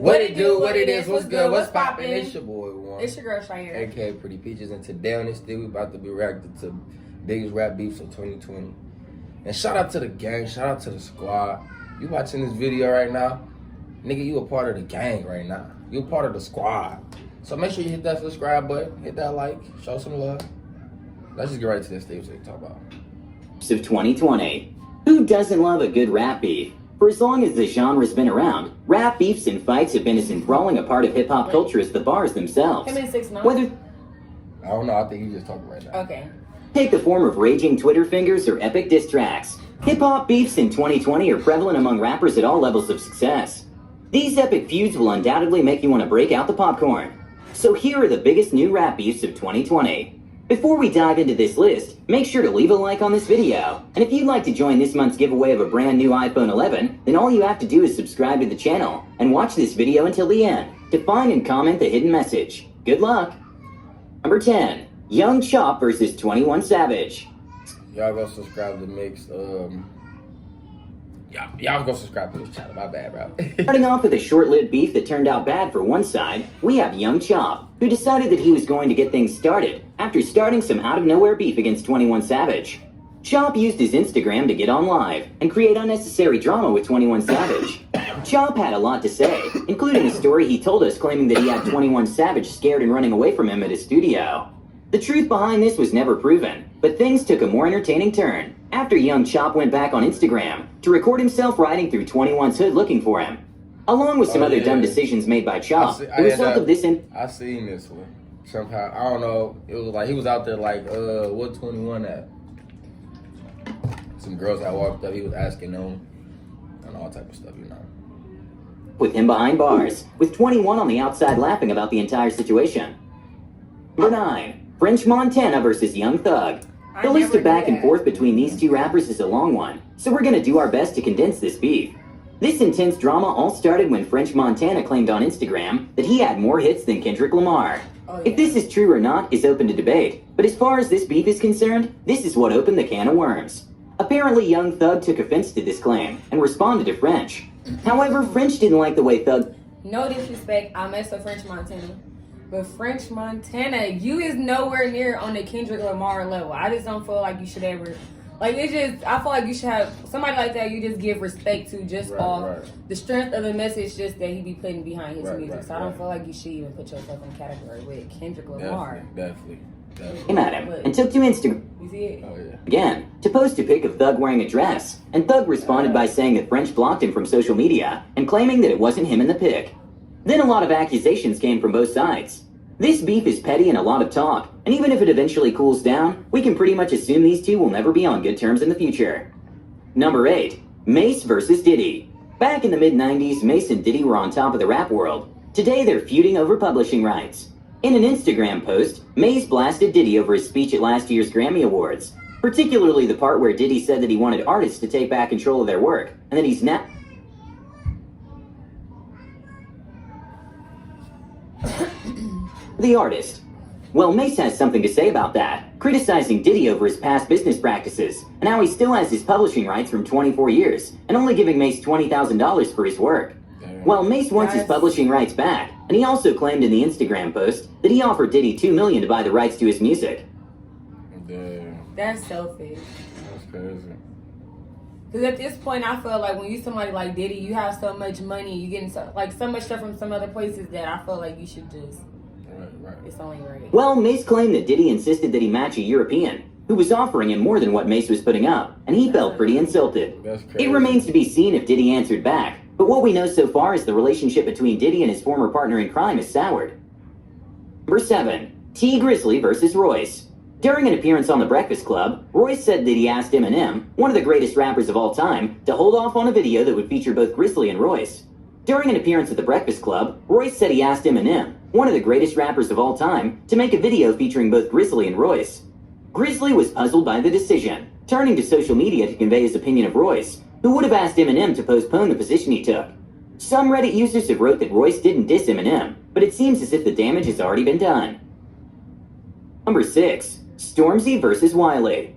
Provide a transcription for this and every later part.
What it do, what it is, what's good, what's poppin'? It's your boy, Warren. It's your girl, Shiaira. AKA Pretty Peaches. And today on this thing, we about to be reacting to biggest rap beefs of 2020. And shout out to the gang, shout out to the squad. You watching this video right now, nigga, you a part of the gang right now. You a part of the squad. So make sure you hit that subscribe button, hit that like, show some love. Let's just get right to this thing to talk about. Of 2020. Who doesn't love a good rap beef? For as long as the genre's been around, rap beefs and fights have been as enthralling a part of hip-hop culture as the bars themselves. Him and 6ix9ine? Whether I don't know, I think you just talking right now. Okay. take the form of raging Twitter fingers or epic diss tracks, hip-hop beefs in 2020 are prevalent among rappers at all levels of success. These epic feuds will undoubtedly make you want to break out the popcorn. So here are the biggest new rap beefs of 2020. Before we dive into this list, make sure to leave a like on this video. And if you'd like to join this month's giveaway of a brand new iPhone 11, then all you have to do is subscribe to the channel and watch this video until the end to find and comment the hidden message. Good luck! Number 10. Young Chop versus 21 Savage. Y'all go subscribe to Mix. Y'all go subscribe to this channel. My bad, bro. Starting off with a short-lived beef that turned out bad for one side, we have Young Chop, who decided that he was going to get things started after starting some out-of-nowhere beef against 21 Savage. Chop used his Instagram to get on live and create unnecessary drama with 21 Savage. Chop had a lot to say, including a story he told us claiming that he had 21 Savage scared and running away from him at his studio. The truth behind this was never proven, but things took a more entertaining turn after Young Chop went back on Instagram to record himself riding through 21's hood looking for him. Along with some other dumb decisions made by Chop, the result of this I seen this one. Somehow, I don't know, it was like, he was out there like, what 21 at? Some girls that walked up, he was asking them, and all type of stuff, you know. With him behind bars, with 21 on the outside laughing about the entire situation. Number 9. French Montana versus Young Thug. The list of back and forth between these two rappers is a long one, so we're gonna do our best to condense this beef. This intense drama all started when French Montana claimed on Instagram that he had more hits than Kendrick Lamar. If this is true or not is open to debate, but as far as this beef is concerned, this is what opened the can of worms. Apparently Young Thug took offense to this claim and responded to French. However, French didn't like the way Thug... No disrespect, I mess with French Montana. But French Montana, you is nowhere near on the Kendrick Lamar level. I just don't feel like you should ever... Like, it's just... I feel like you should have... Somebody like that, you just give respect to just off the strength of the message just that he be putting behind his music. So I don't feel like you should even put yourself in a category with Kendrick Lamar. Definitely. came at him and took to Instagram You see it? again to post a pic of Thug wearing a dress, and Thug responded by saying that French blocked him from social media and claiming that it wasn't him in the pic. Then a lot of accusations came from both sides. This beef is petty and a lot of talk, and even if it eventually cools down, we can pretty much assume these two will never be on good terms in the future. Number 8. Mace versus Diddy. Back in the mid-90s, Mace and Diddy were on top of the rap world. Today they're feuding over publishing rights. In an Instagram post, Mace blasted Diddy over his speech at last year's Grammy Awards, particularly the part where Diddy said that he wanted artists to take back control of their work, and that he's now... the artist. Well, Mace has something to say about that, criticizing Diddy over his past business practices, and how he still has his publishing rights from 24 years, and only giving Mace $20,000 for his work. Well, Mace wants his publishing rights back, and he also claimed in the Instagram post that he offered Diddy $2 million to buy the rights to his music. That's selfish. That's crazy. Because at this point, I feel like when you somebody like Diddy, you have so much money, you getting so much stuff from some other places that I feel like you should just... It's only right. Well, Mace claimed that Diddy insisted that he match a European, who was offering him more than what Mace was putting up, and he felt pretty insulted. It remains to be seen if Diddy answered back, but what we know so far is the relationship between Diddy and his former partner in crime is soured. Number 7. T Grizzly versus Royce. During an appearance on The Breakfast Club, Royce said that he asked Eminem, one of the greatest rappers of all time, to hold off on a video that would feature both Grizzly and Royce. During an appearance at The Breakfast Club, Royce said he asked Eminem, one of the greatest rappers of all time, to make a video featuring both Grizzly and Royce. Grizzly was puzzled by the decision, turning to social media to convey his opinion of Royce, who would have asked Eminem to postpone the position he took. Some Reddit users have wrote that Royce didn't diss Eminem, but it seems as if the damage has already been done. Number 6. Stormzy versus Wiley.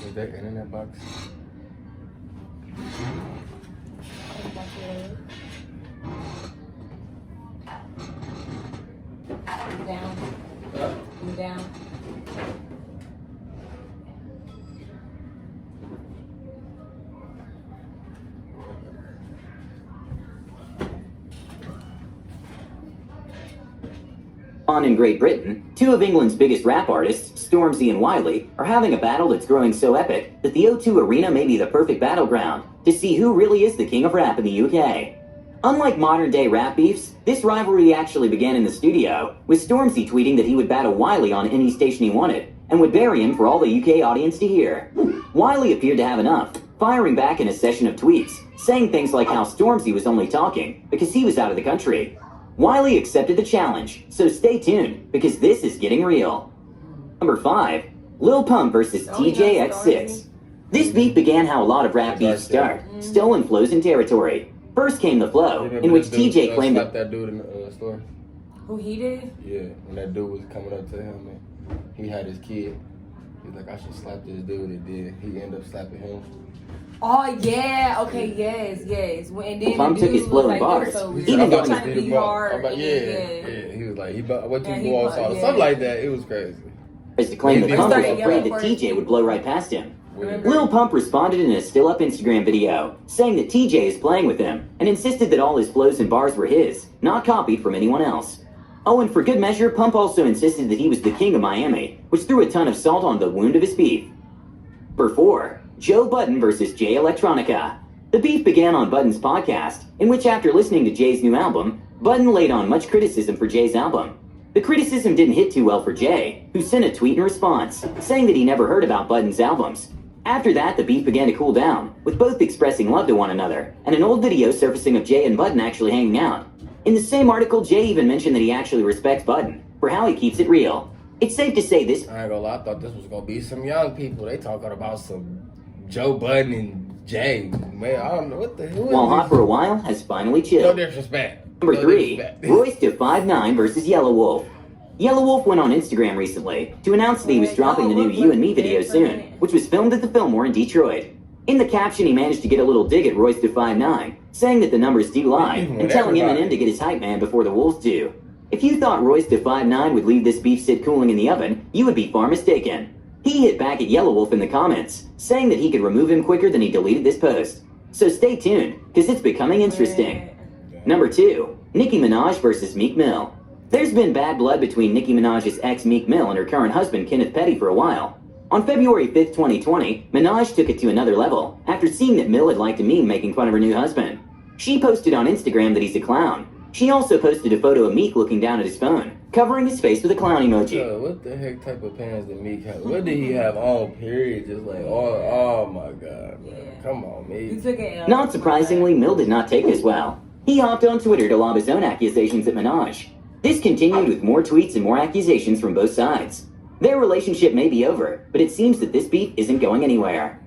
Is that internet box? Down. Down. On in Great Britain, two of England's biggest rap artists, Stormzy and Wiley, are having a battle that's growing so epic that the O2 Arena may be the perfect battleground to see who really is the king of rap in the UK. Unlike modern-day rap beefs, this rivalry actually began in the studio, with Stormzy tweeting that he would battle Wiley on any station he wanted, and would bury him for all the UK audience to hear. Wiley appeared to have enough, firing back in a session of tweets, saying things like how Stormzy was only talking because he was out of the country. Wiley accepted the challenge, so stay tuned, because this is getting real. Number 5. Lil Pump versus TJX6. This beef began how a lot of rap beefs start, stolen flows and territory. First came the flow, in which TJ claimed that dude in the store. Who he did? Yeah, when that dude was coming up to him and he had his kid. He's like, I should slap this dude, and then he ended up slapping him. Oh yeah, okay, yes. And then Pump took his flow and bars. Even though trying to be hard. Yeah. He was like, what you go something like that. It was crazy. To claim that Pump was afraid that TJ would blow right past him. Lil Pump responded in a still-up Instagram video, saying that TJ is playing with him, and insisted that all his flows and bars were his, not copied from anyone else. Oh, and for good measure, Pump also insisted that he was the king of Miami, which threw a ton of salt on the wound of his beef. Number 4. Joe Budden versus Jay Electronica. The beef began on Budden's podcast, in which after listening to Jay's new album, Budden laid on much criticism for Jay's album. The criticism didn't hit too well for Jay, who sent a tweet in response, saying that he never heard about Budden's albums. After that, the beef began to cool down, with both expressing love to one another, and an old video surfacing of Jay and Budden actually hanging out. In the same article, Jay even mentioned that he actually respects Budden for how he keeps it real. It's safe to say this— I ain't gonna lie, I thought this was gonna be some young people. They talking about some Joe Budden and Jay. Man, I don't know what the hell. While hot for a while, has finally chilled. No disrespect. Number 3, Royce to 5'9" versus Yellow Wolf. Yellow Wolf went on Instagram recently to announce that he was dropping the new You and Me video soon, which was filmed at the Fillmore in Detroit. In the caption, he managed to get a little dig at Royce to 5'9", saying that the numbers do lie, and telling Eminem to get his hype man before the Wolves do. If you thought Royce to 5'9" would leave this beef sit cooling in the oven, you would be far mistaken. He hit back at Yellow Wolf in the comments, saying that he could remove him quicker than he deleted this post. So stay tuned, because it's becoming interesting. Number 2, Nicki Minaj versus Meek Mill. There's been bad blood between Nicki Minaj's ex Meek Mill and her current husband Kenneth Petty for a while. On February 5th, 2020, Minaj took it to another level after seeing that Mill had liked a meme making fun of her new husband. She posted on Instagram that he's a clown. She also posted a photo of Meek looking down at his phone, covering his face with a clown emoji. What the heck type of pants did Meek have? What did he have on, period? Just like, oh my God, man. Come on, Meek. Not surprisingly, Mill did not take this well. He hopped on Twitter to lob his own accusations at Minaj. This continued with more tweets and more accusations from both sides. Their relationship may be over, but it seems that this beef isn't going anywhere.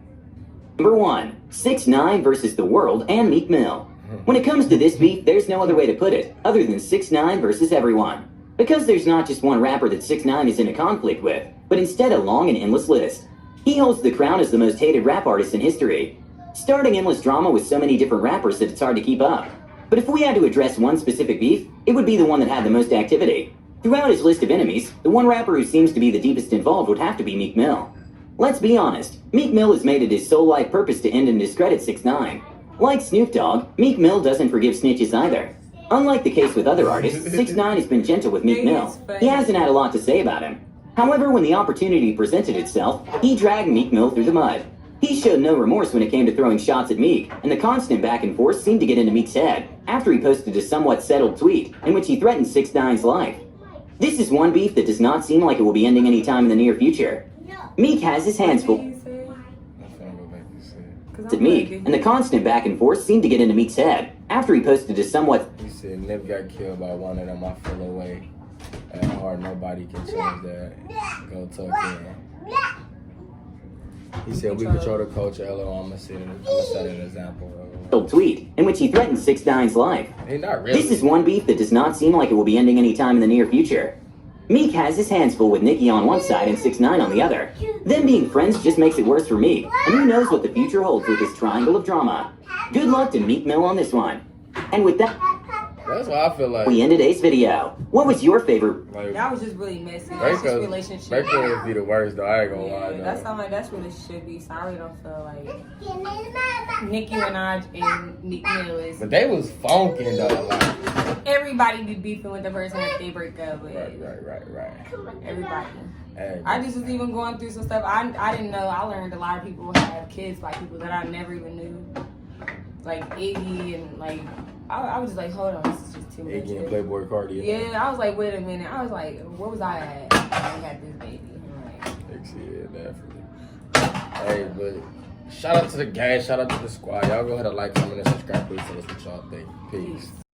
Number 1, 6ix9ine versus The World and Meek Mill. When it comes to this beef, there's no other way to put it, other than 6ix9ine versus everyone. Because there's not just one rapper that 6ix9ine is in a conflict with, but instead a long and endless list. He holds the crown as the most hated rap artist in history, starting endless drama with so many different rappers that it's hard to keep up. But if we had to address one specific beef, it would be the one that had the most activity. Throughout his list of enemies, the one rapper who seems to be the deepest involved would have to be Meek Mill. Let's be honest, Meek Mill has made it his sole life purpose to end and discredit 6ix9ine. Like Snoop Dogg, Meek Mill doesn't forgive snitches either. Unlike the case with other artists, 6ix9ine has been gentle with Meek Mill. He hasn't had a lot to say about him. However, when the opportunity presented itself, he dragged Meek Mill through the mud. He showed no remorse when it came to throwing shots at Meek, and the constant back and forth seemed to get into Meek's head after he posted a somewhat settled tweet in which he threatened 6ix9ine's life. This is one beef that does not seem like it will be ending anytime in the near future. Meek has his hands full at Meek, and the constant back and forth seemed to get into Meek's head after he posted a somewhat— He said Nip got killed by one of them, I feel away. At heart, nobody can change that. Go tuck in. He said, we control the culture, LO, I'm gonna set an example. Tweet in which he threatened 6ix9ine's life. Hey, not really. This is one beef that does not seem like it will be ending anytime in the near future. Meek has his hands full with Nicki on one side and 6ix9ine on the other. Them being friends just makes it worse for Meek, and who knows what the future holds with this triangle of drama. Good luck to Meek Mill on this one. And with that, That's what I feel like. we end today's video. What was your favorite? Like, That was just really messy. That's just relationship. Baker would be the worst, though. I ain't gonna lie. Yeah, that's not like that's what it should be. So I really don't feel like Nicki Minaj and Meek Mill is. But they was funking, though. Like, Everybody be beefing with the person that they break up with. right. Everybody. Hey, I just was even going through some stuff. I didn't know. I learned a lot of people have kids by people that I never even knew. Like Iggy and like I was just like, hold on, this is just too much. Iggy and Playboy Cardi. Yeah, I was like, wait a minute. I was like, where was I at when I had this baby? Yeah, definitely. Hey, but shout out to the gang, shout out to the squad. Y'all go ahead and like, comment, and subscribe, please. Tell us what y'all think. Peace.